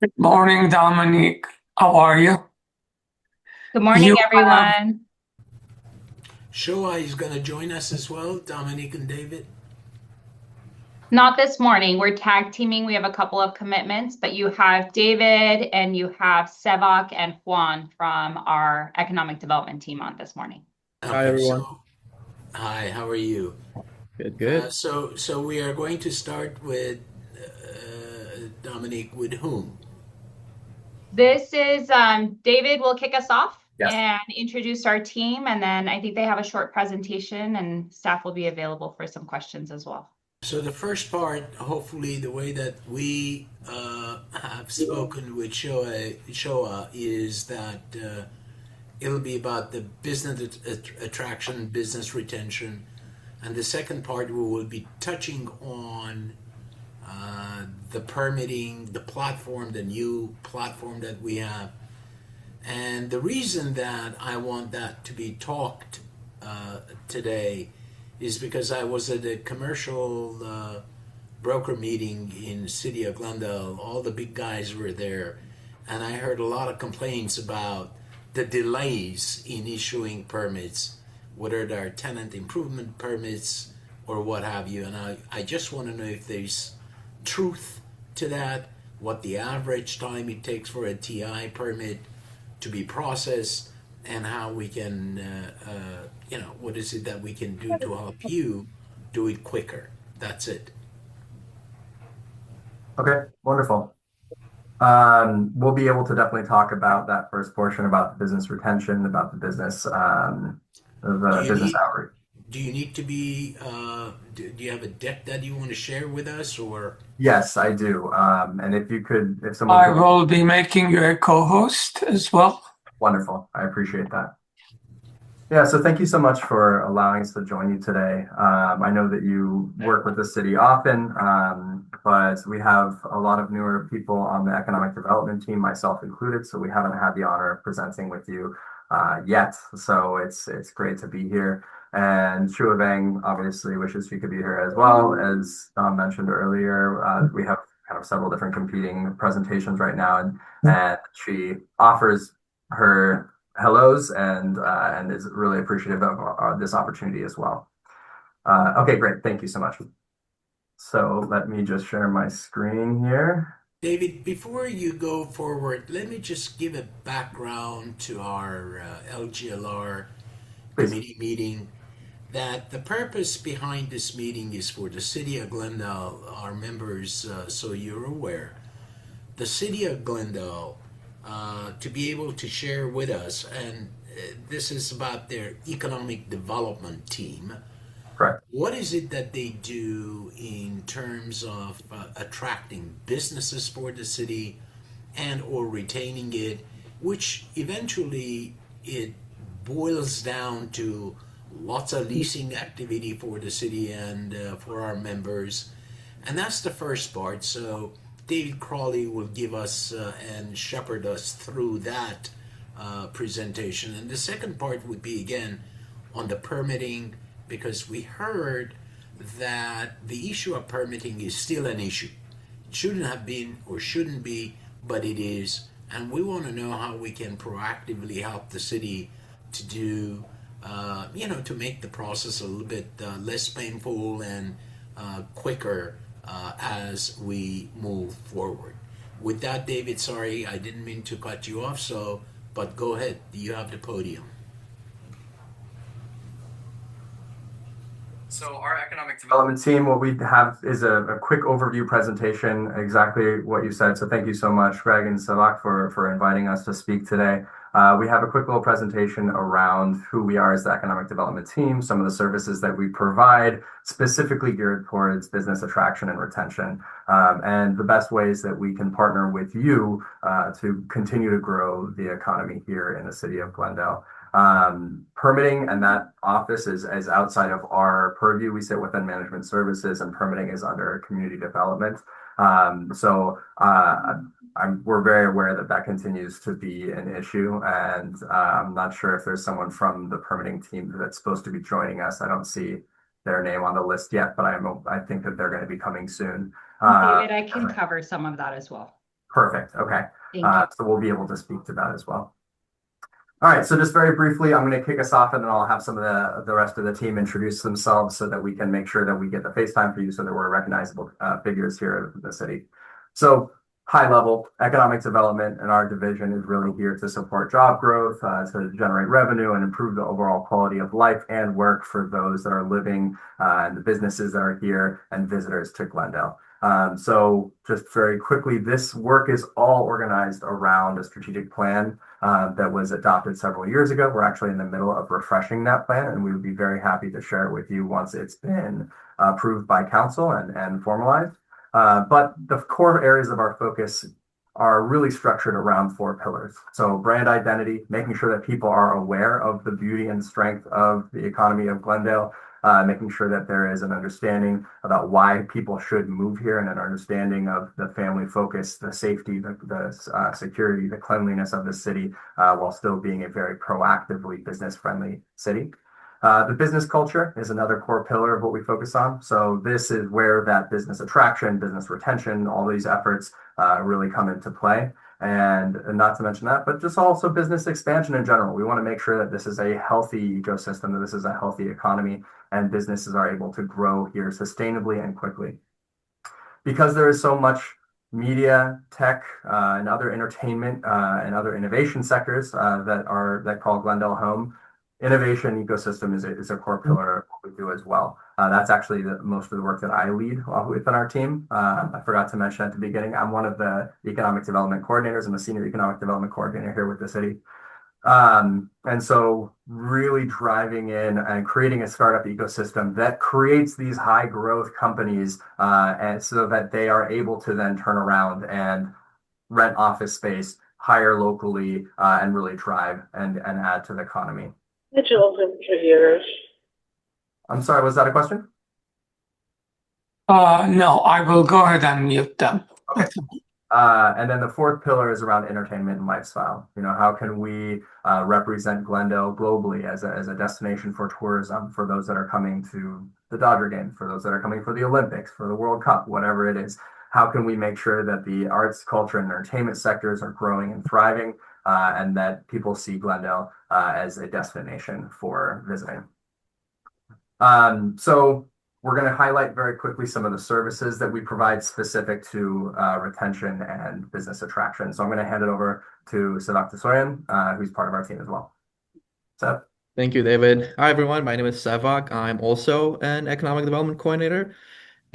Good morning, Dominique. How are you? Good morning, You have, everyone. Shoa is going to join us as well, Dominique and David. Not this morning. We're tag teaming. We have a couple of commitments, but you have David and you have Sevak and Juan from our economic development team on this morning. Hi Okay, everyone. so hi, how are you? Good, good. So we are going to start with Dominique. With whom? This is David will kick us off Yes. and introduce our team, and then I think they have a short presentation, and staff will be available for some questions as well. So the first part, hopefully, the way that we have spoken with Shoa is that it'll be about the business attraction, business retention, and the second part we will be touching on the permitting, the platform, the new platform that we have. And the reason that I want that to be talked today is because I was at a commercial broker meeting in the city of Glendale. All the big guys were there, and I heard a lot of complaints about the delays in issuing permits, whether they're tenant improvement permits or what have you. And I just want to know if there's truth to that, what the average time it takes for a TI permit to be processed, and how we can, what is it that we can do to help you do it quicker. That's it. Okay, wonderful. We'll be able to definitely talk about that first portion about the business retention, about the business, Do the you business need outreach. do you need to be do you have a deck that you want to share with us, or Yes, I do. And if you could, if someone I could, will be making you a co-host as well. wonderful. I appreciate that. Yeah, so thank you so much for allowing us to join you today. I know that you work with the city often, but we have a lot of newer people on the economic development team, myself included, so we haven't had the honor of presenting with you yet. So it's great to be here. And Shua Bang obviously wishes she could be here as well. As Don mentioned earlier, we have kind of several different competing presentations right now, and she offers her hellos and is really appreciative of this opportunity as well. Okay, great. Thank you so much. So let me just share my screen here. David, before you go forward, let me just give a background to our LGLR Please. committee meeting. That the purpose behind this meeting is for the city of Glendale, our members, so you're aware, the city of Glendale to be able to share with us, and this is about their economic development team. Correct. What is it that they do in terms of attracting businesses for the city and or retaining it, which eventually it boils down to lots of leasing activity for the city and for our members. And that's the first part. So David Crawley will give us and shepherd us through that presentation. And the second part would be again on the permitting, because we heard that the issue of permitting is still an issue. It shouldn't have been or shouldn't be, but it is. And we want to know how we can proactively help the city to do, to make the process a little bit less painful and quicker as we move forward. With that, David, sorry, I didn't mean to cut you off, but go ahead. You have the podium. So our economic development team, what we have is a quick overview presentation, exactly what you said. So thank you so much, Greg and Savak, for inviting us to speak today. We have a quick little presentation around who we are as the economic development team, some of the services that we provide, specifically geared towards business attraction and retention, and the best ways that we can partner with you to continue to grow the economy here in the city of Glendale. Permitting and that office is outside of our purview. We sit within management services, and permitting is under community development. We're very aware that that continues to be an issue, and I'm not sure if there's someone from the permitting team that's supposed to be joining us. I don't see their name on the list yet, but I think that they're going to be coming soon. David, I can cover some of that as well. Perfect. Okay. Thank you. So we'll be able to speak to that as well. All right, so just very briefly, I'm going to kick us off, and then I'll have some of the rest of the team introduce themselves so that we can make sure that we get the FaceTime for you so that we're recognizable figures here in the city. So high level economic development in our division is really here to support job growth, to generate revenue and improve the overall quality of life and work for those that are living and the businesses that are here and visitors to Glendale. So just very quickly, this work is all organized around a strategic plan that was adopted several years ago. We're actually in the middle of refreshing that plan, and we would be very happy to share it with you once it's been approved by council and formalized. But the core areas of our focus are really structured around 4 pillars. So brand identity, making sure that people are aware of the beauty and strength of the economy of Glendale, making sure that there is an understanding about why people should move here and an understanding of the family focus, the safety, the security, the cleanliness of the city, while still being a very proactively business-friendly city. The business culture is another core pillar of what we focus on. So this is where that business attraction, business retention, all these efforts really come into play. And not to mention that, but just also business expansion in general. We want to make sure that this is a healthy ecosystem, that this is a healthy economy, and businesses are able to grow here sustainably and quickly. Because there is so much media, tech, and other entertainment and other innovation sectors that call Glendale home, innovation ecosystem is a core pillar of what we do as well. That's actually most of the work that I lead within our team. I forgot to mention at the beginning, I'm one of the economic development coordinators. I'm a senior economic development coordinator here with the city. And so really driving in and creating a startup ecosystem that creates these high growth companies and so that they are able to then turn around and rent office space, hire locally, and really drive and add to the economy. Digital contributors. I'm sorry, was that a question? No, I will go ahead and mute them. Okay. And then the 4th pillar is around entertainment and lifestyle. How can we represent Glendale globally as a destination for tourism for those that are coming to the Dodger game, for those that are coming for the Olympics, for the World Cup, whatever it is. How can we make sure that the arts, culture, and entertainment sectors are growing and thriving, and that people see Glendale as a destination for visiting? So we're going to highlight very quickly some of the services that we provide specific to retention and business attraction. So I'm going to hand it over to Sevak Tesoyan, who's part of our team as well. Sev? Thank you, David. Hi, everyone. My name is Sevak. I'm also an economic development coordinator.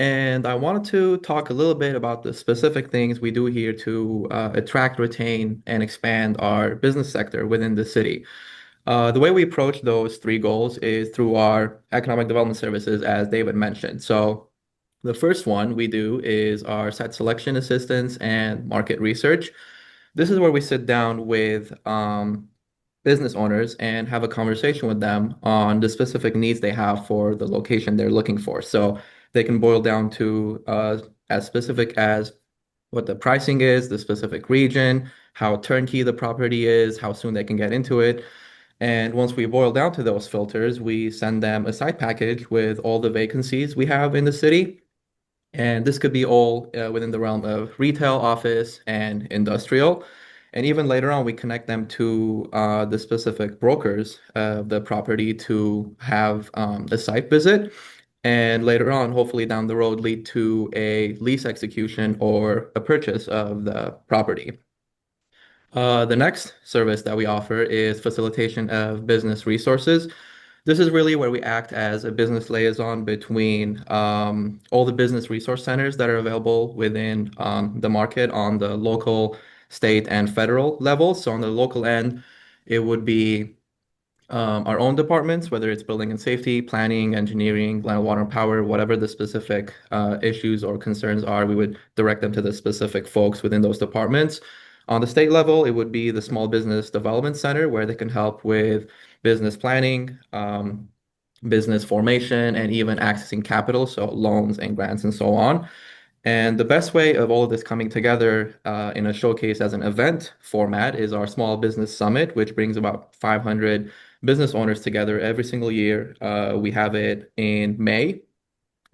And I wanted to talk a little bit about the specific things we do here to attract, retain, and expand our business sector within the city. The way we approach those 3 goals is through our economic development services, as David mentioned. So the first one we do is our site selection assistance and market research. This is where we sit down with business owners and have a conversation with them on the specific needs they have for the location they're looking for. So they can boil down to as specific as what the pricing is, the specific region, how turnkey the property is, how soon they can get into it. And once we boil down to those filters, we send them a site package with all the vacancies we have in the city. And this could be all within the realm of retail, office, and industrial. And even later on, we connect them to the specific brokers of the property to have a site visit. And later on, hopefully down the road, lead to a lease execution or a purchase of the property. The next service that we offer is facilitation of business resources. This is really where we act as a business liaison between all the business resource centers that are available within the market on the local, state, and federal level. So on the local end, it would be our own departments, whether it's building and safety, planning, engineering, land, water, and power, whatever the specific issues or concerns are, we would direct them to the specific folks within those departments. On the state level, it would be the Small Business Development Center, where they can help with business planning, business formation, and even accessing capital, so loans and grants and so on. And the best way of all of this coming together in a showcase as an event format is our Small Business Summit, which brings about 500 business owners together every single year. We have it in May,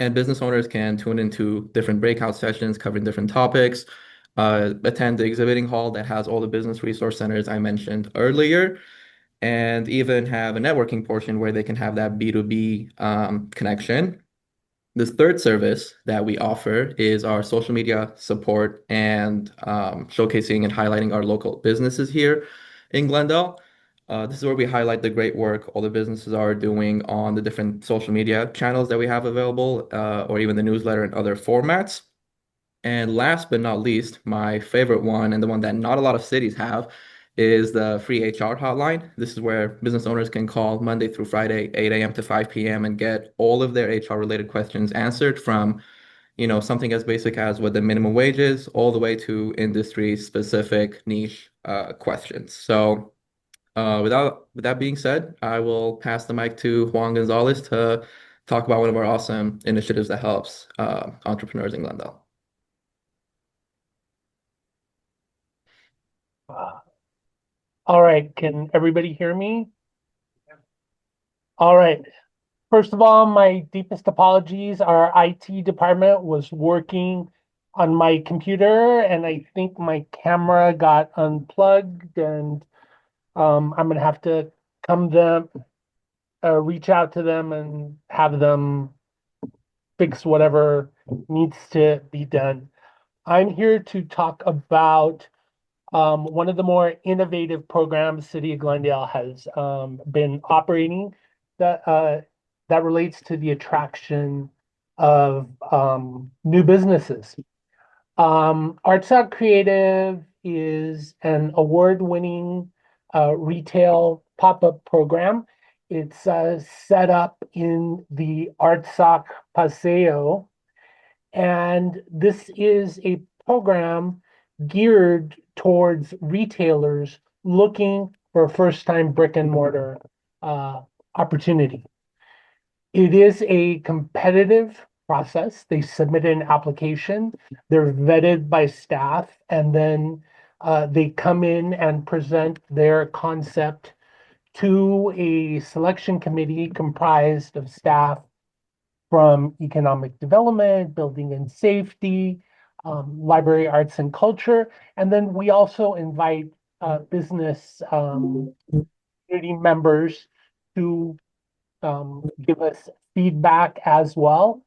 and business owners can tune into different breakout sessions covering different topics. attend the exhibiting hall that has all the business resource centers I mentioned earlier, and even have a networking portion where they can have that B2B connection. The third service that we offer is our social media support and showcasing and highlighting our local businesses here in Glendale. This is where we highlight the great work all the businesses are doing on the different social media channels that we have available, or even the newsletter and other formats. And last but not least, my favorite one, and the one that not a lot of cities have, is the free HR hotline. This is where business owners can call Monday through Friday, 8 a.m. to 5 p.m. and get all of their HR related questions answered, from, something as basic as what the minimum wage is, all the way to industry specific niche questions. So with that being said, I will pass the mic to Juan Gonzalez to talk about one of our awesome initiatives that helps entrepreneurs in Glendale. All right, can everybody hear me? All right. First of all, my deepest apologies. Our IT department was working on my computer, and I think my camera got unplugged, and I'm gonna have to reach out to them and have them fix whatever needs to be done. I'm here to talk about one of the more innovative programs City of Glendale has been operating that relates to the attraction of new businesses. Arts Out Creative is an award-winning retail pop-up program. It's set up in the Artsock Paseo, and this is a program geared towards retailers looking for a first-time brick and mortar opportunity. It is a competitive process. They submit an application, they're vetted by staff, and then they come in and present their concept to a selection committee comprised of staff from economic development, building and safety, library arts and culture. And then we also invite business community members to give us feedback as well.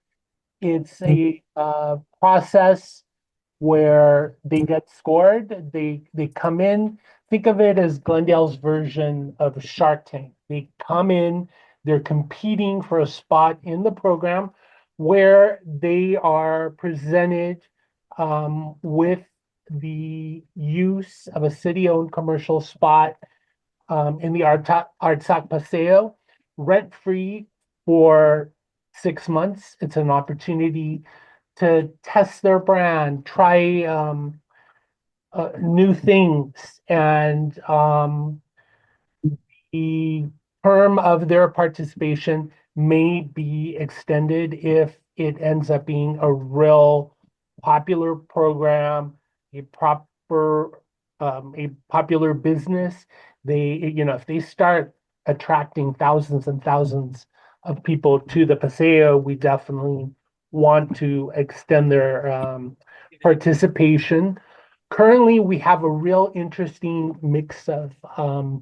It's a process where they get scored. They come in. Think of it as Glendale's version of Shark Tank. They come in, they're competing for a spot in the program where they are presented with the use of a city-owned commercial spot in the Artsac Paseo, rent-free for 6 months. It's an opportunity to test their brand, try new things, and the term of their participation may be extended if it ends up being a real popular program, a popular business. If they start attracting thousands and thousands of people to the Paseo, we definitely want to extend their participation. Currently, we have a real interesting mix of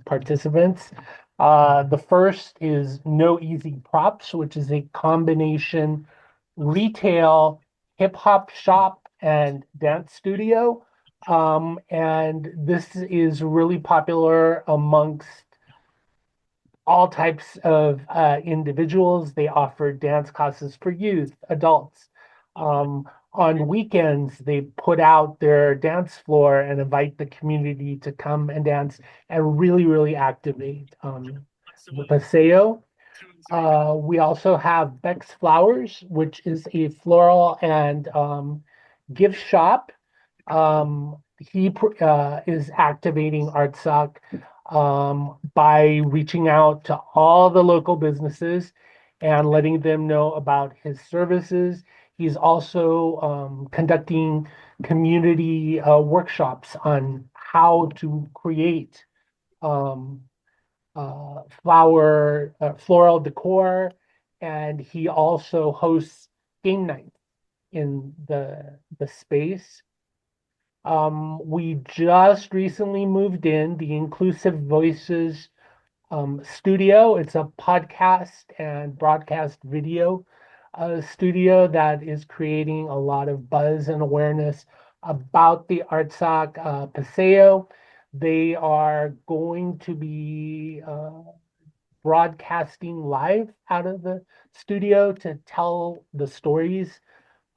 participants. The first is No Easy Props, which is a combination retail, hip hop shop, and dance studio. And this is really popular amongst all types of individuals. They offer dance classes for youth, adults. On weekends, they put out their dance floor and invite the community to come and dance and really, really activate the Paseo. We also have Beck's Flowers, which is a floral and gift shop. He is activating Artsock by reaching out to all the local businesses and letting them know about his services. He's also conducting community workshops on how to create floral decor, and he also hosts game nights in the space. We just recently moved in the Inclusive Voices studio. It's a podcast and broadcast video studio that is creating a lot of buzz and awareness about the ARTSOC Paseo. They are going to be broadcasting live out of the studio to tell the stories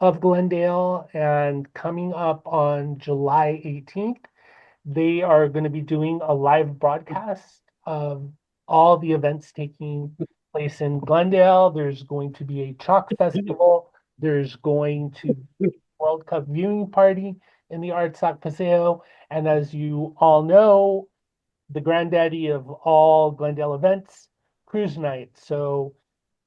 of Glendale. And coming up on July 18th, they are going to be doing a live broadcast of all the events taking place in Glendale. There's going to be a chalk festival. There's going to be a World Cup viewing party in the ARTSOC Paseo. And as you all know, the granddaddy of all Glendale events, cruise night. So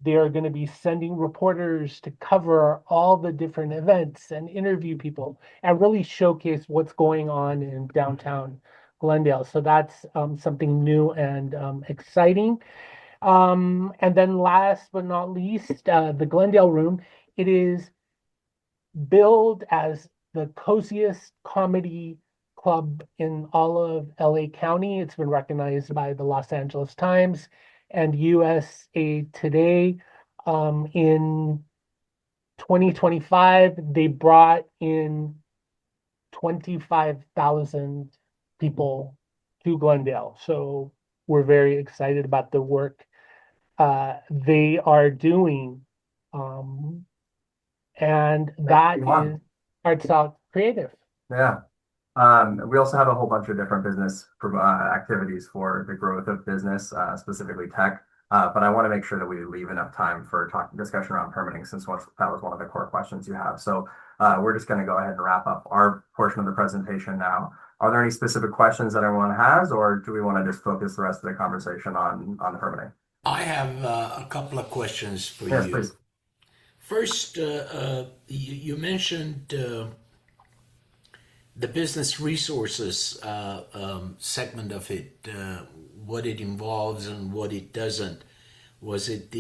they are going to be sending reporters to cover all the different events and interview people and really showcase what's going on in downtown Glendale. So that's something new and exciting. And then last but not least, the Glendale Room. It is billed as the coziest comedy club in all of LA County. It's been recognized by the Los Angeles Times and USA Today. In 2025, they brought in 25,000 people to Glendale. So we're very excited about the work they are doing. And that is Arts Out Creative. Yeah. We also have a whole bunch of different business activities for the growth of business, specifically tech. But I want to make sure that we leave enough time for discussion around permitting, since that was one of the core questions you have. So we're just going to go ahead and wrap up our portion of the presentation now. Are there any specific questions that everyone has, or do we want to just focus the rest of the conversation on the permitting? I have a couple of questions for Yes, you. please. First, you mentioned the business resources segment of it, what it involves and what it doesn't. Was it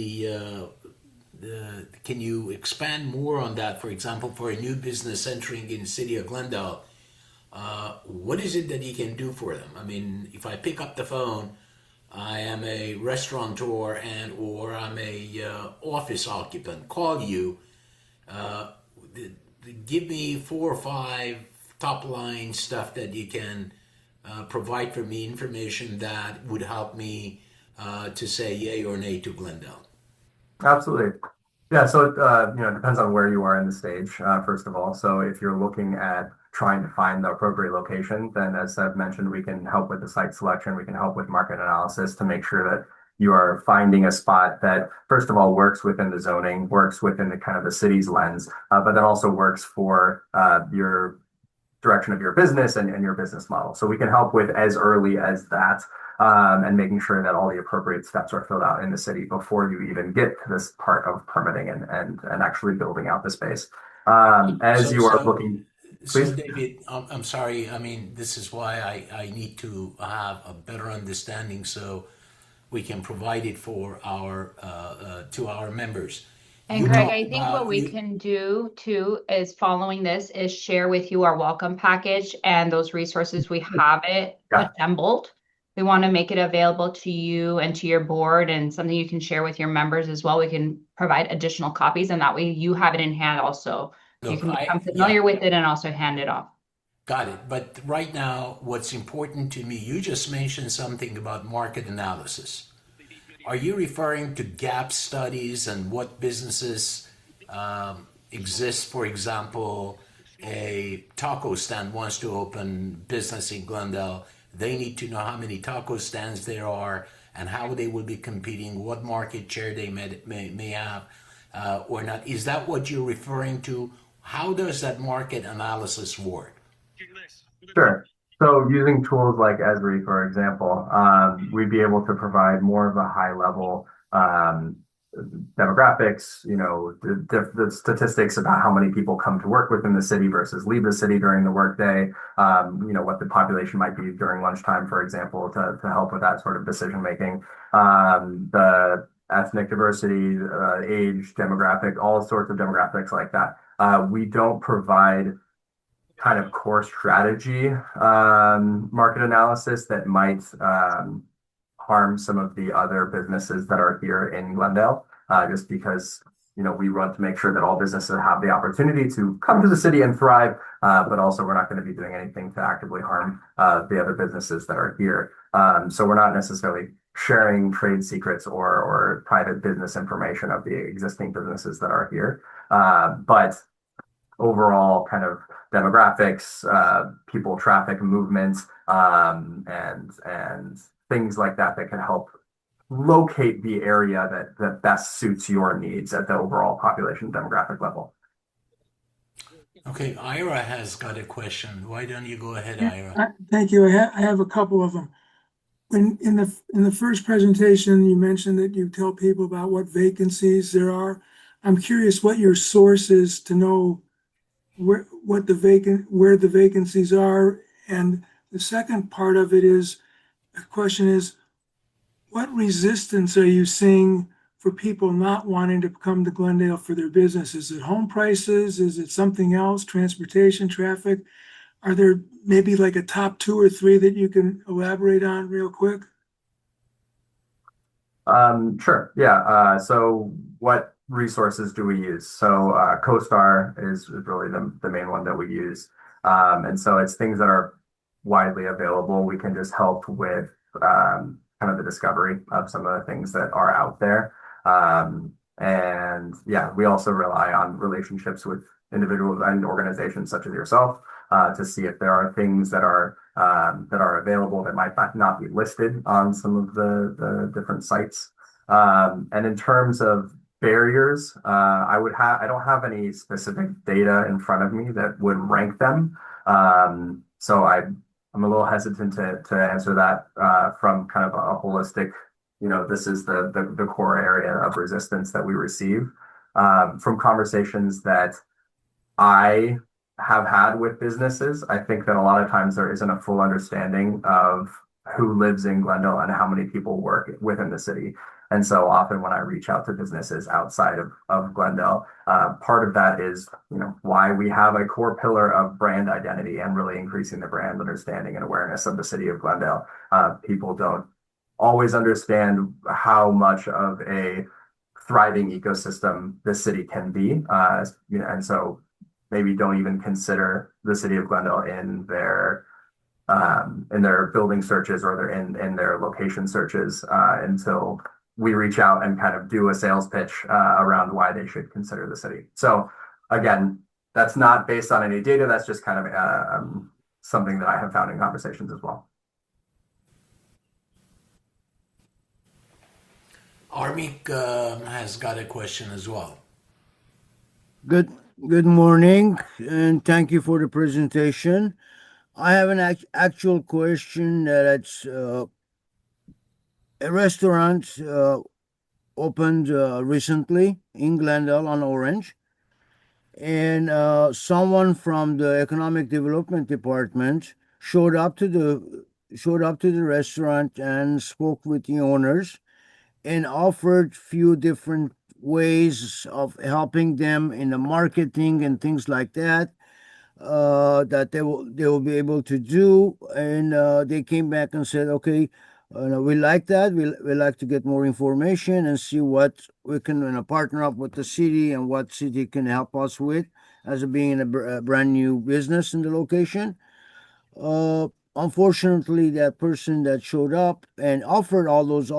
can you expand more on that? For example, for a new business entering in the city of Glendale, what is it that you can do for them? I mean, if I pick up the phone, I am a restaurateur or I'm a office occupant, call you, give me 4 or 5 top line stuff that you can provide for me, information that would help me to say yay or nay to Glendale. Absolutely. Yeah, so it depends on where you are in the stage, first of all. So if you're looking at trying to find the appropriate location, then as I've mentioned, we can help with the site selection. We can help with market analysis to make sure that you are finding a spot that, first of all, works within the zoning, works within the kind of the city's lens, but then also works for your direction of your business and your business model. So we can help with as early as that, and making sure that all the appropriate steps are filled out in the city before you even get to this part of permitting and actually building out the space. As you are looking, So please. David, I'm sorry. I mean, this is why I need to have a better understanding so we can provide it for our to our members. And You Greg, talked I think about what we can do too is following this is share with you our welcome package and those resources. We have it Yeah. assembled. We want to make it available to you and to your board and something you can share with your members as well. We can provide additional copies, and that way you have it in hand also. You Look, can become familiar with it and also hand it off. got it. But right now, what's important to me, you just mentioned something about market analysis. Are you referring to gap studies and what businesses exist? For example, a taco stand wants to open business in Glendale. They need to know how many taco stands there are and how they will be competing, what market share they may have or not. Is that what you're referring to? How does that market analysis work? Sure. So using tools like Esri, for example, we'd be able to provide more of a high level demographics, the statistics about how many people come to work within the city versus leave the city during the workday, what the population might be during lunchtime, for example, to help with that sort of decision making. The ethnic diversity, age, demographic, all sorts of demographics like that. We don't provide kind of core strategy market analysis that might harm some of the other businesses that are here in Glendale, just because we want to make sure that all businesses have the opportunity to come to the city and thrive, but also we're not going to be doing anything to actively harm the other businesses that are here. So we're not necessarily sharing trade secrets or private business information of the existing businesses that are here. But overall kind of demographics, people traffic movements, and things like that can help locate the area that best suits your needs at the overall population demographic level. Okay, Ira has got a question. Why don't you go ahead, Yeah, Ira? thank you. I have a couple of them. In the first presentation, you mentioned that you tell people about what vacancies there are. I'm curious what your source is to know where the vacancies are. And the second part of it is, the question is, what resistance are you seeing for people not wanting to come to Glendale for their business? Is it home prices? Is it something else? Transportation, traffic? Are there maybe like a top 2 or 3 that you can elaborate on real quick? Sure. Yeah. So what resources do we use? So CoStar is really the main one that we use. And so it's things that are widely available. We can just help with kind of the discovery of some of the things that are out there. And yeah, we also rely on relationships with individuals and organizations such as yourself to see if there are things that are available that might not be listed on some of the different sites. And in terms of barriers, I don't have any specific data in front of me that would rank them. So I'm a little hesitant to answer that from kind of a holistic, this is the core area of resistance that we receive. From conversations that I have had with businesses, I think that a lot of times there isn't a full understanding of who lives in Glendale and how many people work within the city. And so often when I reach out to businesses outside of Glendale, part of that is, why we have a core pillar of brand identity and really increasing the brand understanding and awareness of the city of Glendale. People don't always understand how much of a thriving ecosystem the city can be. And so maybe don't even consider the city of Glendale in their building searches or in their location searches until we reach out and kind of do a sales pitch around why they should consider the city. So again, that's not based on any data. That's just kind of something that I have found in conversations as well. Armik has got a question as well. Good morning, and thank you for the presentation. I have an actual question that it's a restaurant opened recently in Glendale on Orange, and someone from the Economic Development Department showed up to the restaurant and spoke with the owners and offered few different ways of helping them in the marketing and things like that. That they will be able to do, and they came back and said, okay, we like that. We like to get more information and see what we can partner up with the city and what city can help us with as being a brand new business in the location. Unfortunately, that person that showed up and offered all those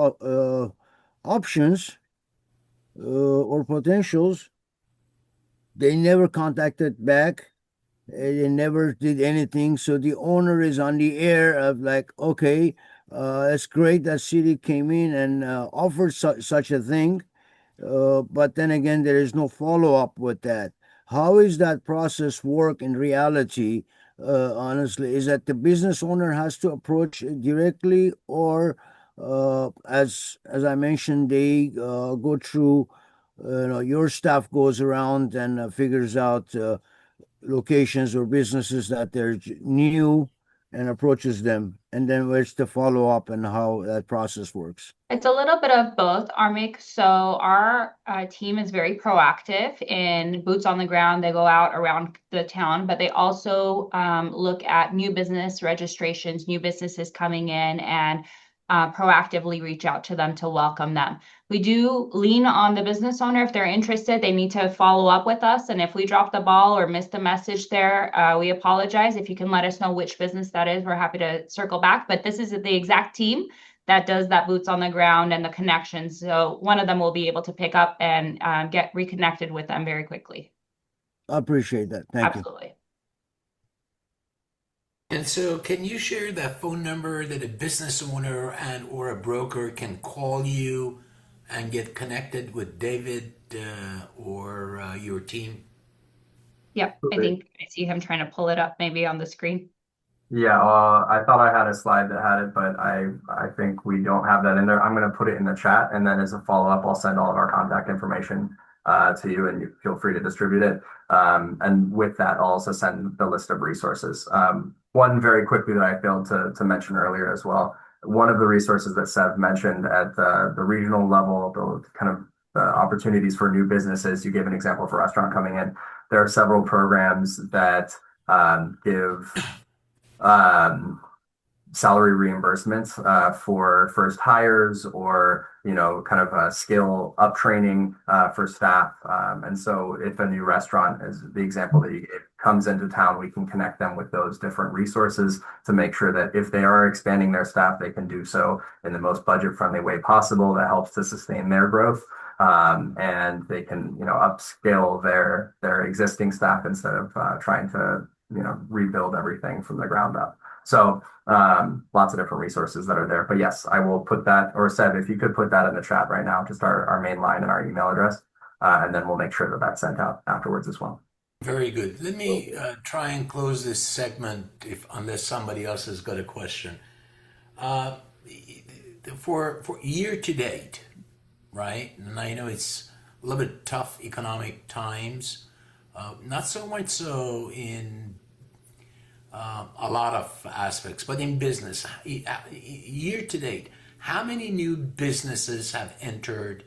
options or potentials, they never contacted back. They never did anything. So the owner is on the air of like, okay, it's great that city came in and offered such a thing. But then again, there is no follow-up with that. How is that process work in reality? Honestly, is that the business owner has to approach it directly, or as I mentioned, they go through, your staff goes around and figures out locations or businesses that they're new and approaches them? And then where's the follow-up and how that process works? It's a little bit of both, Armik. So our team is very proactive in boots on the ground. They go out around the town, but they also look at new business registrations, new businesses coming in, and proactively reach out to them to welcome them. We do lean on the business owner. If they're interested, they need to follow up with us. And if we drop the ball or missed a message there, we apologize. If you can let us know which business that is, we're happy to circle back. But this is the exact team that does that boots on the ground and the connections. So one of them will be able to pick up and get reconnected with them very quickly. I appreciate that. Thank you. Absolutely. And so, can you share that phone number that a business owner and or a broker can call you and get connected with David or your team? Yep. I think I see him trying to pull it up maybe on the screen. Yeah, I thought I had a slide that had it, but I think we don't have that in there. I'm going to put it in the chat, and then as a follow-up, I'll send all of our contact information to you, and you feel free to distribute it. And with that, I'll also send the list of resources. One very quickly that I failed to mention earlier as well. One of the resources that Sev mentioned at the regional level, the kind of the opportunities for new businesses. You gave an example of a restaurant coming in. There are several programs that give salary reimbursements for first hires or kind of skill up training for staff. And so if a new restaurant, as the example that you gave, comes into town, we can connect them with those different resources to make sure that if they are expanding their staff, they can do so in the most budget friendly way possible that helps to sustain their growth. And they can upscale their existing staff instead of trying to rebuild everything from the ground up. So lots of different resources that are there. But yes, I will put that, or Seb, if you could put that in the chat right now, just our main line and our email address, and then we'll make sure that that's sent out afterwards as well. Very good. Let me try and close this segment unless somebody else has got a question. For year to date, right? And I know it's a little bit tough economic times, not so much so in a lot of aspects, but in business, year to date, how many new businesses have entered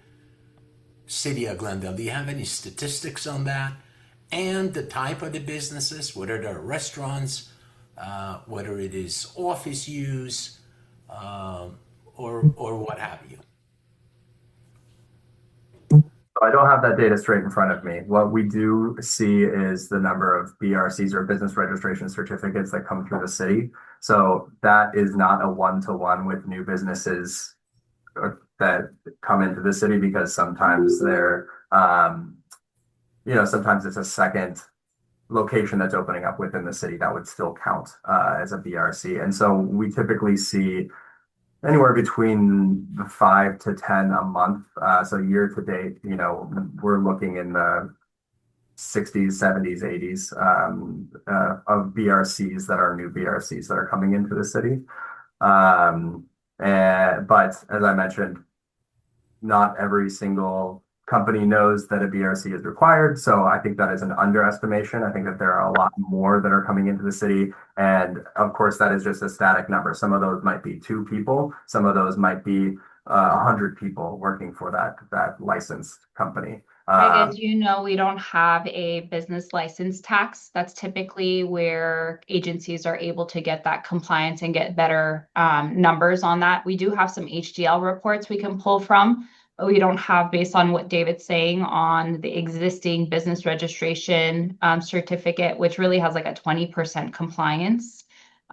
City of Glendale? Do you have any statistics on that? And the type of the businesses, whether they're restaurants, whether it is office use, or what have you. I don't have that data straight in front of me. What we do see is the number of BRCs or business registration certificates that come through the city. So that is not a one-to-one with new businesses that come into the city, because sometimes they're, sometimes it's a second location that's opening up within the city that would still count as a BRC. And so we typically see anywhere between 5 to 10 a month. So year to date, we're looking in the 60s, 70s, 80s of BRCs that are new BRCs that are coming into the city. But as I mentioned, not every single company knows that a BRC is required. So I think that is an underestimation. I think that there are a lot more that are coming into the city. And of course, that is just a static number. Some of those might be 2 people. Some of those might be 100 people working for that licensed company. As you know, we don't have a business license tax. That's typically where agencies are able to get that compliance and get better numbers on that. We do have some HDL reports we can pull from, but we don't have, based on what David's saying, on the existing business registration certificate, which really has like a 20% compliance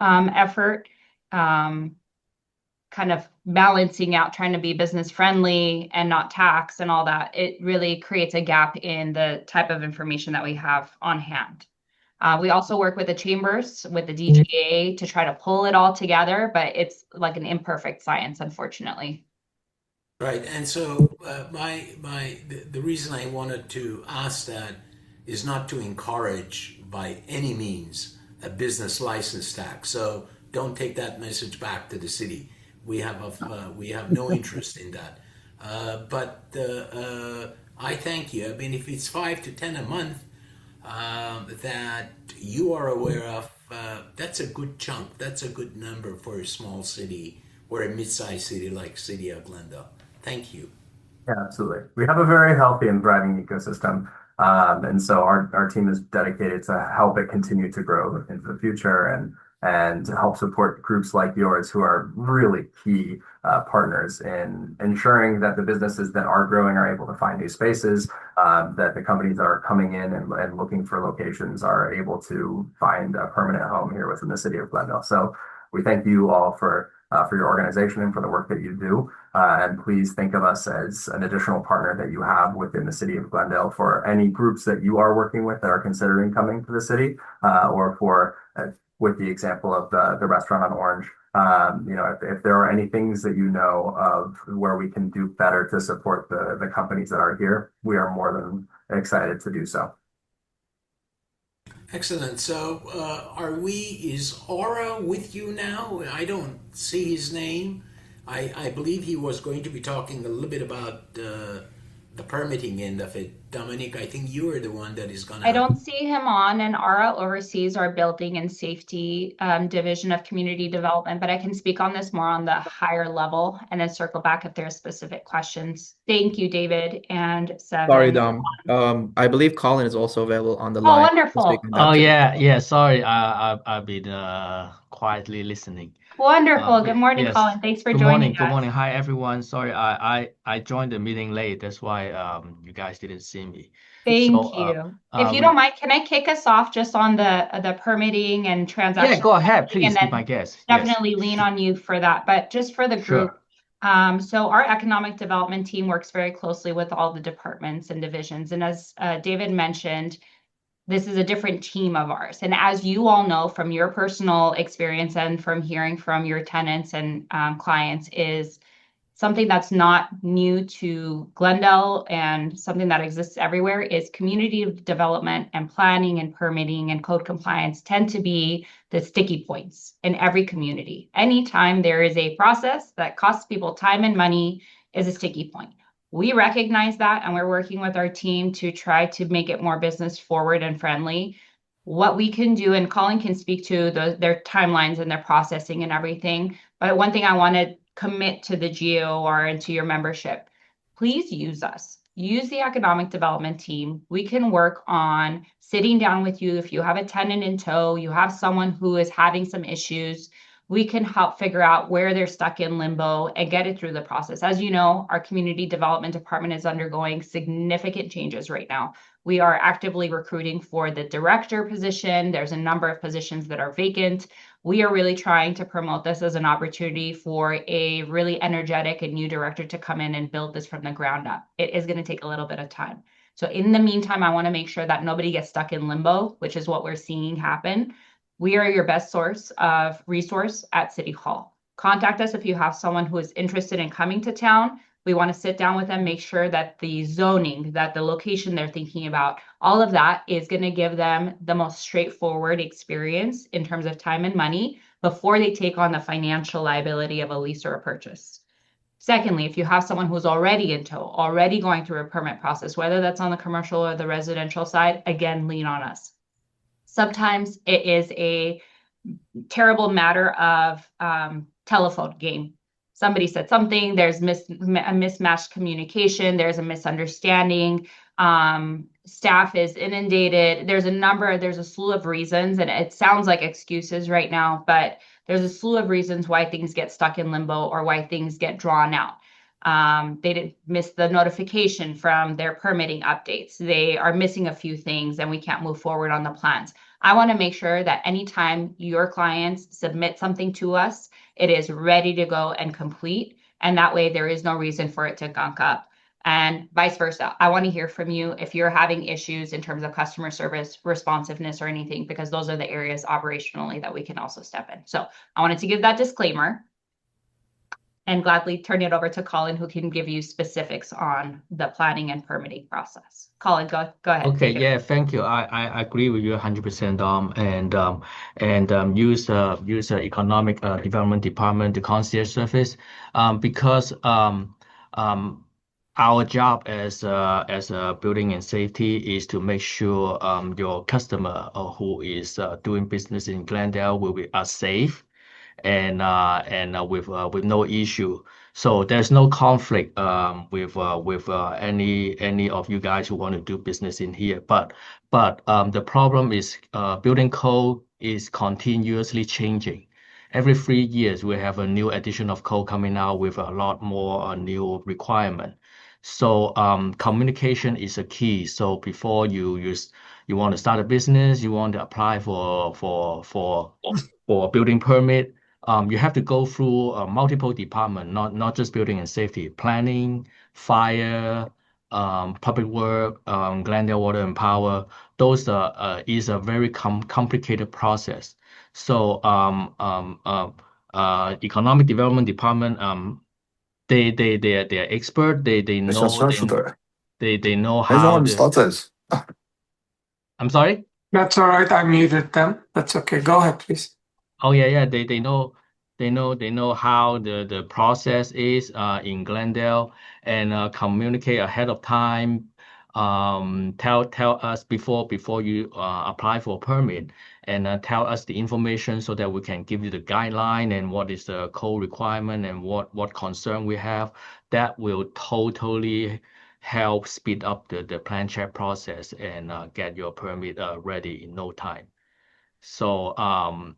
effort. Kind of balancing out trying to be business friendly and not tax and all that, it really creates a gap in the type of information that we have on hand. We also work with the chambers, with the DGA to try to pull it all together, but it's like an imperfect science, unfortunately. Right, and so the reason I wanted to ask that is not to encourage by any means a business license tax. So don't take that message back to the city. We have no interest in that. But I thank you. I mean, if it's 5 to 10 a month that you are aware of, that's a good chunk. That's a good number for a small city or a mid-sized city like City of Glendale. Thank you. Yeah, absolutely. We have a very healthy and thriving ecosystem. And so our team is dedicated to help it continue to grow into the future and to help support groups like yours who are really key partners in ensuring that the businesses that are growing are able to find new spaces, that the companies that are coming in and looking for locations are able to find a permanent home here within the city of Glendale. So we thank you all for your organization and for the work that you do. And please think of us as an additional partner that you have within the city of Glendale for any groups that you are working with that are considering coming to the city, or for with the example of the restaurant on Orange. If there are any things that you know of where we can do better to support the companies that are here, we are more than excited to do so. Excellent. So, is Aura with you now? I don't see his name. I believe he was going to be talking a little bit about the permitting end of it. Dominic, I think you are the one that is gonna. I don't see him on, and Ara oversees our building and safety division of community development, but I can speak on this more on the higher level and then circle back if there's specific questions. Thank you, David and Seven. Sorry, Dom. I believe Colin is also available on the Oh, line to wonderful. speak on that Oh too. yeah. Sorry, I've been quietly listening. Wonderful. Good morning, Yes. Colin. Thanks for Good joining morning. Good us. morning. Hi, everyone. Sorry, I joined the meeting late. That's why you guys didn't see me. Thank So, you. If you don't mind, can I kick us off just on the permitting and yeah, transaction go ahead, financing, please and be my then guest. Yes, definitely lean on you for that. But just for the group, sure. so our economic development team works very closely with all the departments and divisions. And as David mentioned, this is a different team of ours. And as you all know from your personal experience and from hearing from your tenants and clients, is something that's not new to Glendale and something that exists everywhere is community development and planning and permitting and code compliance tend to be the sticky points in every community. Anytime there is a process that costs people time and money is a sticky point. We recognize that, and we're working with our team to try to make it more business forward and friendly. What we can do, and Colin can speak to their timelines and their processing and everything. But one thing I want to commit to the GOR and to your membership, please use us. Use the economic development team. We can work on sitting down with you. If you have a tenant in tow, you have someone who is having some issues, we can help figure out where they're stuck in limbo and get it through the process. As you know, our community development department is undergoing significant changes right now. We are actively recruiting for the director position. There's a number of positions that are vacant. We are really trying to promote this as an opportunity for a really energetic and new director to come in and build this from the ground up. It is going to take a little bit of time. So in the meantime, I want to make sure that nobody gets stuck in limbo, which is what we're seeing happen. We are your best source of resource at City Hall. Contact us if you have someone who is interested in coming to town. We want to sit down with them, make sure that the zoning, that the location they're thinking about, all of that is going to give them the most straightforward experience in terms of time and money before they take on the financial liability of a lease or a purchase. Secondly, if you have someone who's already in tow, already going through a permit process, whether that's on the commercial or the residential side, again, lean on us. Sometimes it is a terrible matter of telephone game. Somebody said something, there's a mismatched communication, there's a misunderstanding, staff is inundated. There's a slew of reasons, and it sounds like excuses right now, but there's a slew of reasons why things get stuck in limbo or why things get drawn out. They didn't miss the notification from their permitting updates. They are missing a few things and we can't move forward on the plans. I want to make sure that anytime your clients submit something to us, it is ready to go and complete. And that way there is no reason for it to gunk up, and vice versa. I want to hear from you if you're having issues in terms of customer service, responsiveness, or anything, because those are the areas operationally that we can also step in. So I wanted to give that disclaimer and gladly turn it over to Colin, who can give you specifics on the planning and permitting process. Colin, go ahead. Okay, yeah, thank you. I agree with you 100%, use economic development department, the concierge service, because our job as a building and safety is to make sure your customer who is doing business in Glendale will be safe and with no issue. So there's no conflict with any of you guys who want to do business in here. But the problem is building code is continuously changing. Every 3 years, we have a new edition of code coming out with a lot more new requirement. So communication is a key. So before you want to start a business, you want to apply for a building permit, you have to go through multiple departments, not just building and safety, planning, fire, public work, Glendale Water and Power. Those is a very complicated process. So economic development department, they're expert. They know how the. I'm sorry. That's all right. I muted them. That's okay. Go ahead, please. Oh yeah. They know how the process is in Glendale and communicate ahead of time. Tell us before you apply for a permit and tell us the information so that we can give you the guideline and what is the code requirement and what concern we have. That will totally help speed up the plan check process and get your permit ready in no time. I'm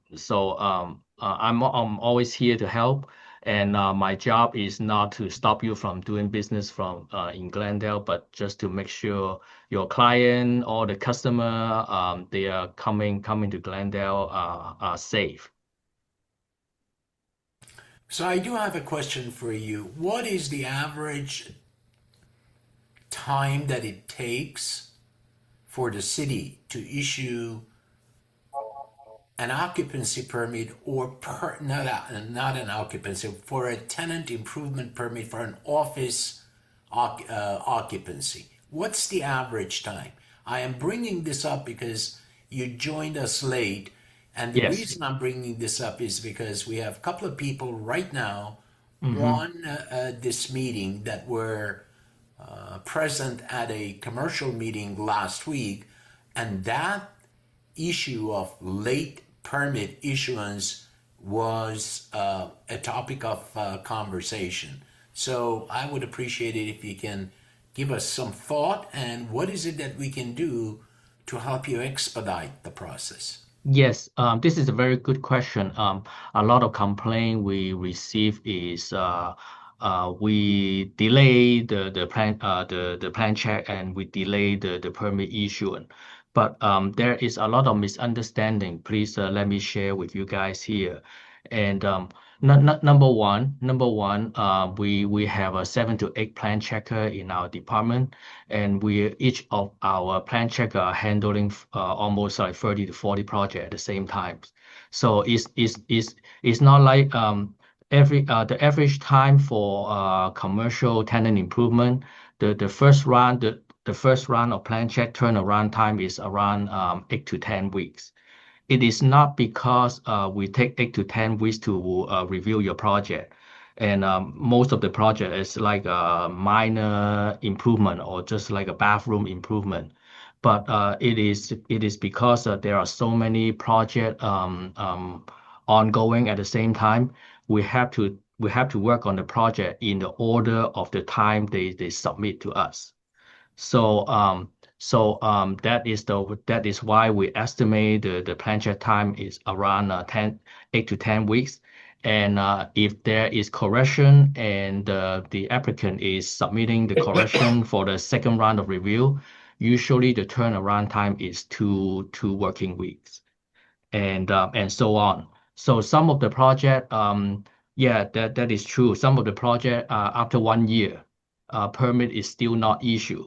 always here to help, and my job is not to stop you from doing business from in Glendale, but just to make sure your client or the customer they are coming to Glendale are safe. So I do have a question for you. What is the average time that it takes for the city to issue an occupancy permit or not an occupancy, for a tenant improvement permit for an office occupancy? What's the average time? I am bringing this up because you joined us late, and the Yes. reason I'm bringing this up is because we have a couple of people right now Mm-hmm. on this meeting that were present at a commercial meeting last week, and that issue of late permit issuance was a topic of conversation. So I would appreciate it if you can give us some thought, and what is it that we can do to help you expedite the process? Yes, this is a very good question. A lot of complaint we receive is we delay the plan check and we delay the permit issuance. But there is a lot of misunderstanding. Please let me share with you guys here. And number one, we have a 7 to 8 plan checker in our department, and each of our plan checker are handling almost like 30 to 40 projects at the same time. So it's not like the average time for commercial tenant improvement, the first round of plan check turnaround time is around 8 to 10 weeks. It is not because we take 8 to 10 weeks to review your project. And most of the project is like a minor improvement or just like a bathroom improvement. But it is because there are so many projects ongoing at the same time. We have to work on the project in the order of the time they submit to us. So that is why we estimate the plan check time is around 8 to 10 weeks. And if there is correction and the applicant is submitting the correction for the second round of review, usually the turnaround time is two working weeks, and so on. So some of the project, that is true. Some of the project after 1 year, permit is still not issued.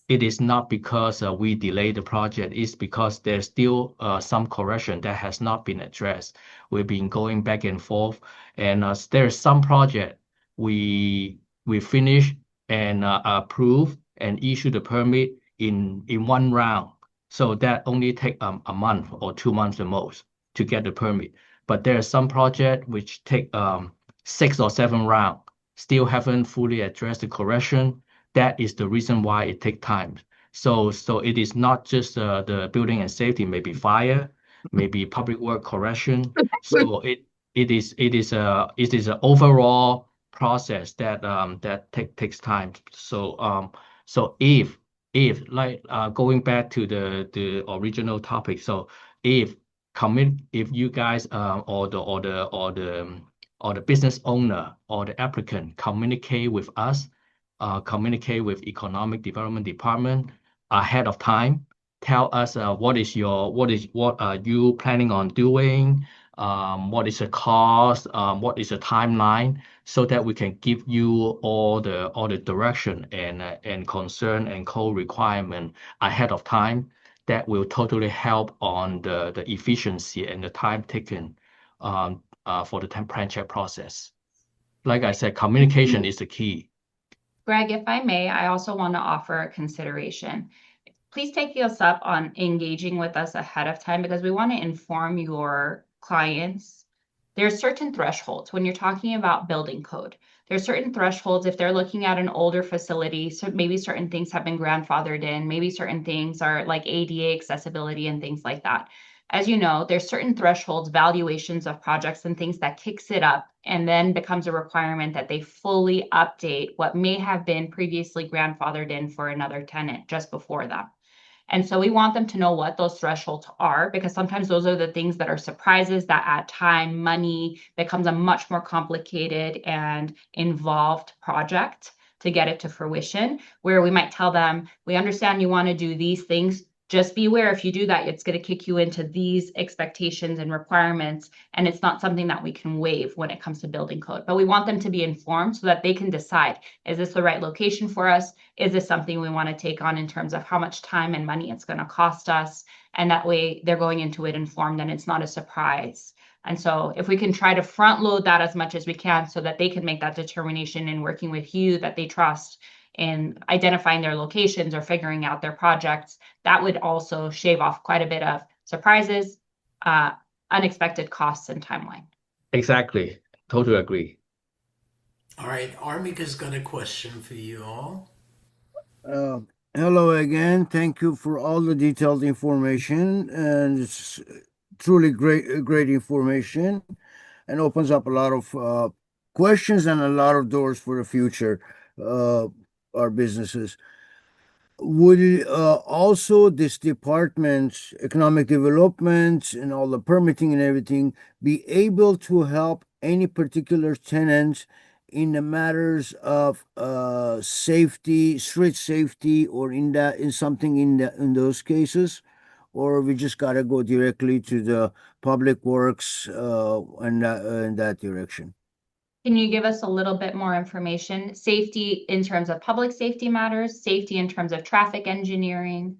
It is not because we delay the project. It's because there's still some correction that has not been addressed. We've been going back and forth, and there's some project we finish and approve and issue the permit in one round. So that only take a month or 2 months the most to get the permit. But there are some project which take 6 or 7 rounds, still haven't fully addressed the correction. That is the reason why it takes time. So it is not just the building and safety, maybe fire, maybe public work correction. So it is an overall process that takes time. So if like going back to the original topic, so if if you guys or the business owner or the applicant communicate with us, communicate with economic development department ahead of time, tell us what are you planning on doing, what is the cost, what is the timeline, so that we can give you all the direction and concern and code requirement ahead of time. That will totally help on the efficiency and the time taken for the plan check process. Like I said, communication is the key. Greg, if I may, I also want to offer a consideration. Please take us up on engaging with us ahead of time, because we want to inform your clients. There's certain thresholds when you're talking about building code. There's certain thresholds if they're looking at an older facility, so maybe certain things have been grandfathered in, maybe certain things are like ADA accessibility and things like that. As you know, there's certain thresholds, valuations of projects and things that kicks it up and then becomes a requirement that they fully update what may have been previously grandfathered in for another tenant just before that. And so we want them to know what those thresholds are, because sometimes those are the things that are surprises that add time, money, becomes a much more complicated and involved project to get it to fruition, where we might tell them, we understand you want to do these things. Just be aware, if you do that, it's going to kick you into these expectations and requirements, and it's not something that we can waive when it comes to building code. But we want them to be informed so that they can decide, is this the right location for us? Is this something we want to take on in terms of how much time and money it's going to cost us? And that way they're going into it informed and it's not a surprise. And so if we can try to front load that as much as we can so that they can make that determination in working with you that they trust in identifying their locations or figuring out their projects, that would also shave off quite a bit of surprises, unexpected costs, and timeline. Exactly. Totally agree. All right, Armika's got a question for you all. Hello again. Thank you for all the detailed information, and it's truly great information, and opens up a lot of questions and a lot of doors for the future, our businesses. Will also this department, economic development and all the permitting and everything, be able to help any particular tenant in the matters of safety, street safety, or in something in those cases, or we just gotta go directly to the public works and in that direction? Can you give us a little bit more information? Safety in terms of public safety matters, safety in terms of traffic engineering?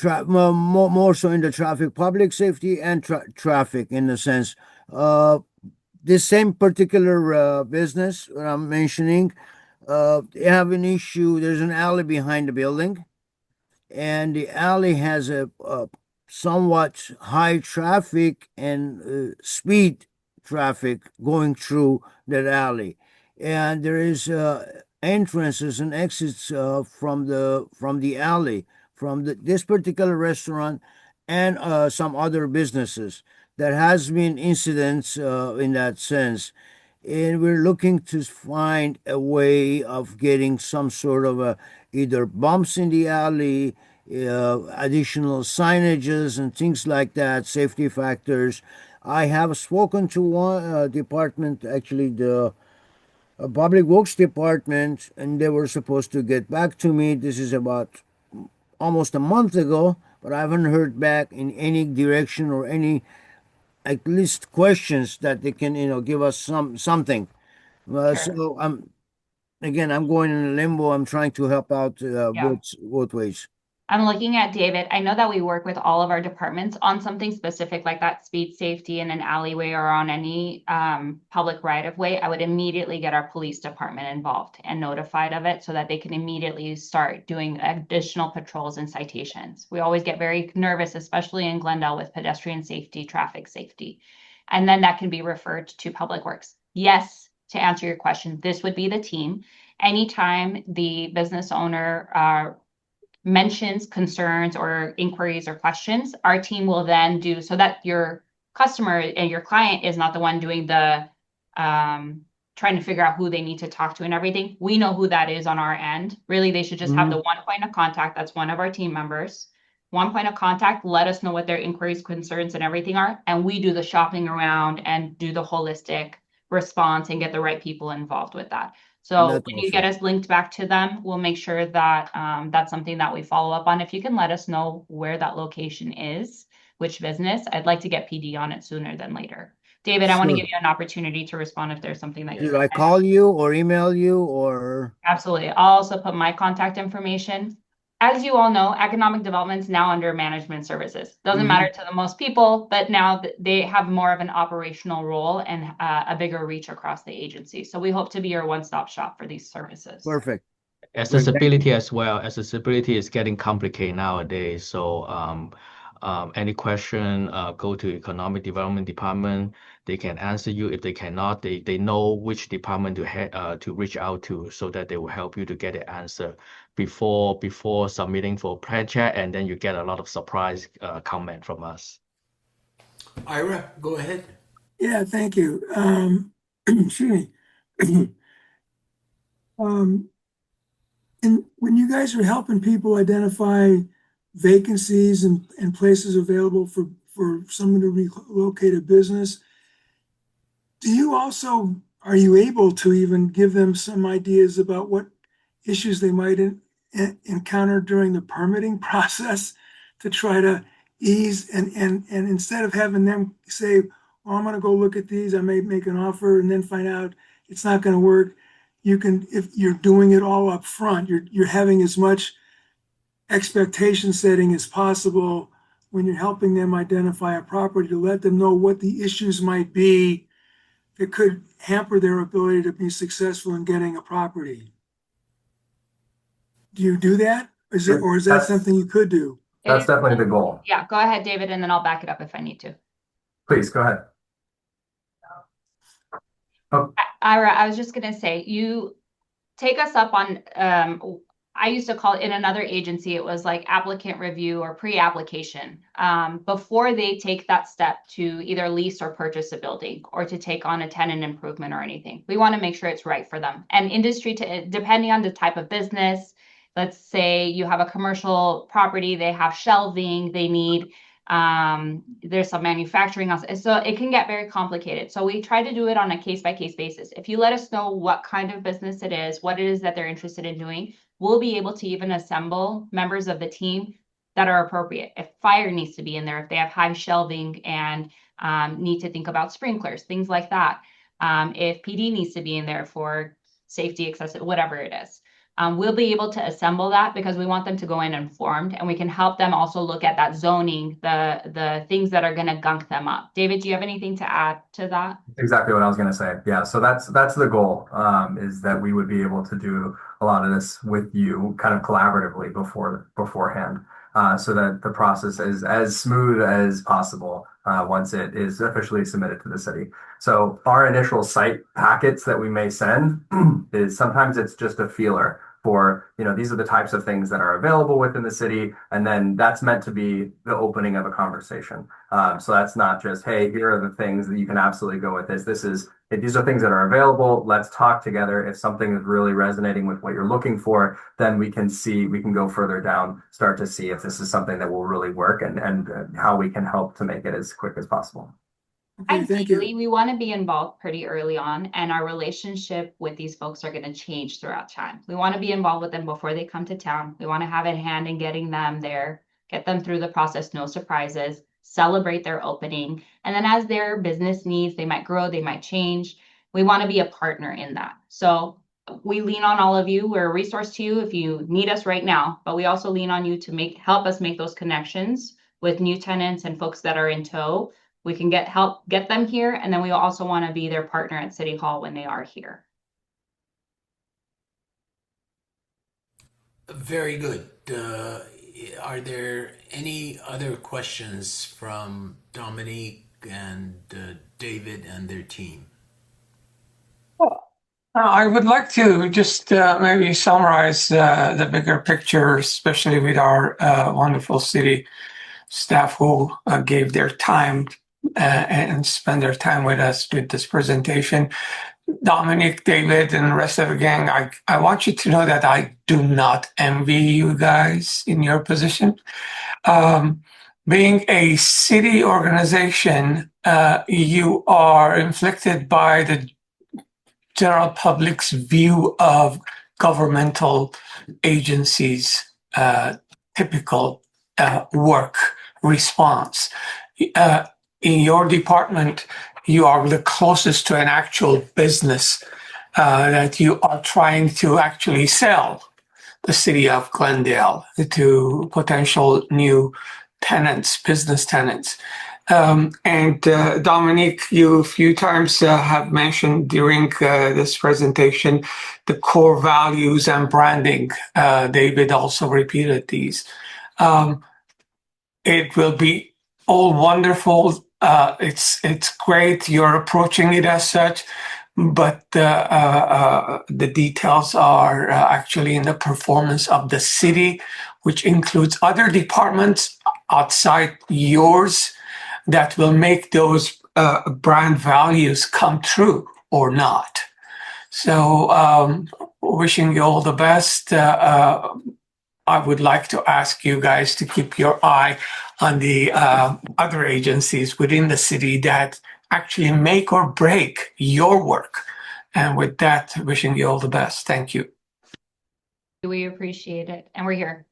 More so in the traffic, public safety and traffic in the sense. This same particular business that I'm mentioning, they have an issue. There's an alley behind the building, and the alley has a somewhat high traffic and speed traffic going through that alley, and there is entrances and exits from the alley from this particular restaurant and some other businesses. There has been incidents in that sense, and we're looking to find a way of getting some sort of either bumps in the alley, additional signages and things like that, safety factors. I have spoken to one department, actually the public works department, and they were supposed to get back to me. This is about almost a month ago, but I haven't heard back in any direction or any at least questions that they can give us something. Sure. So I'm going in a limbo. I'm trying to help out both ways. I'm looking at David. I know that we work with all of our departments on something specific like that, speed safety in an alleyway or on any public right of way. I would immediately get our police department involved and notified of it so that they can immediately start doing additional patrols and citations. We always get very nervous, especially in Glendale, with pedestrian safety, traffic safety. And then that can be referred to Public Works. Yes, to answer your question, this would be the team. anytime the business owner mentions concerns or inquiries or questions, our team will then do so that your customer and your client is not the one doing the trying to figure out who they need to talk to and everything. We know who that is on our end. Really, they should just have the one point of contact. That's one of our team members. One point of contact, let us know what their inquiries, concerns, and everything are. And we do the shopping around and do the holistic response and get the right people involved with that. So That's when you get awesome. us linked back to them, we'll make sure that that's something that we follow up on. If you can let us know where that location is, which business, I'd like to get PD on it sooner than later. David, I want to give Sure. you an opportunity to respond if there's something that you Should I call you or email you or? absolutely. I'll also put my contact information. As you all know, economic development is now under management services. Doesn't matter to the most people, but now they have more of an operational role and a bigger reach across the agency. So we hope to be your one-stop shop for these services. Perfect. Great. Thank Accessibility you. as well. Accessibility is getting complicated nowadays. So any question, go to Economic Development Department. They can answer you. If they cannot, they know which department to reach out to, so that they will help you to get the answer before submitting for plan check, and then you get a lot of surprise comment from us. Ira, go ahead. Yeah, thank you. Excuse me. And when you guys are helping people identify vacancies and places available for someone to relocate a business, are you able to even give them some ideas about what issues they might encounter during the permitting process to try to ease and instead of having them say, well, I'm going to go look at these, I may make an offer and then find out it's not going to work. You can, if you're doing it all up front, you're having as much expectation setting as possible when you're helping them identify a property to let them know what the issues might be that could hamper their ability to be successful in getting a property. Do you do that? Is that That's something you could do? that's definitely the goal. Yeah, go ahead, David, and then I'll back it up if I need to. Please go ahead. Oh, Ira, I was just going to say, you take us up on, I used to call it in another agency, it was like applicant review or pre-application. Before they take that step to either lease or purchase a building or to take on a tenant improvement or anything, we want to make sure it's right for them. And industry, depending on the type of business, let's say you have a commercial property, they have shelving, they need there's some manufacturing so it can get very complicated. So we try to do it on a case-by-case basis. If you let us know what kind of business it is, what it is that they're interested in doing, we'll be able to even assemble members of the team that are appropriate. If fire needs to be in there, if they have high shelving and need to think about sprinklers, things like that. If PD needs to be in there for safety, accessibility, whatever it is. We'll be able to assemble that because we want them to go in informed, and we can help them also look at that zoning, the things that are going to gunk them up. David, do you have anything to add to that? exactly what I was going to say. Yeah, so that's the goal, is that we would be able to do a lot of this with you kind of collaboratively beforehand, so that the process is as smooth as possible once it is officially submitted to the city. So our initial site packets that we may send is sometimes it's just a feeler for, these are the types of things that are available within the city, and then that's meant to be the opening of a conversation. So that's not just, hey, here are the things that you can absolutely go with this. These are things that are available. Let's talk together. If something is really resonating with what you're looking for, then we can go further down, start to see if this is something that will really work and how we can help to make it as quick as possible. Okay, thank you. Ideally, we want to be involved pretty early on, and our relationship with these folks are going to change throughout time. We want to be involved with them before they come to town. We want to have a hand in getting them there, get them through the process, no surprises, celebrate their opening. And then as their business needs, they might grow, they might change. We want to be a partner in that. So we lean on all of you. We're a resource to you if you need us right now, but we also lean on you to help us make those connections with new tenants and folks that are in tow. We can get them here, and then we also want to be their partner at City Hall when they are here. Very good. Are there any other questions from Dominique and David and their team? I would like to just maybe summarize the bigger picture, especially with our wonderful city staff who gave their time and spend their time with us with this presentation. Dominic, David, and the rest of the gang, I want you to know that I do not envy you guys in your position. Being a city organization, you are inflicted by the general public's view of governmental agencies' typical work response. Uh, in your department, you are the closest to an actual business that you are trying to actually sell the city of Glendale to potential new tenants, business tenants. And Dominique, you a few times have mentioned during this presentation the core values and branding. David also repeated these. It will be all wonderful. It's great. You're approaching it as such, but the details are actually in the performance of the city, which includes other departments outside yours that will make those brand values come true or not. So, wishing you all the best. I would like to ask you guys to keep your eye on the other agencies within the city that actually make or break your work. And with that, wishing you all the best. Thank you. We appreciate it. And we're here.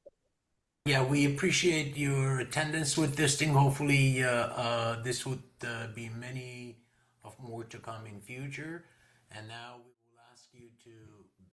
Yeah, we appreciate your attendance with this thing. Hopefully, this would be many of more to come in future. And now.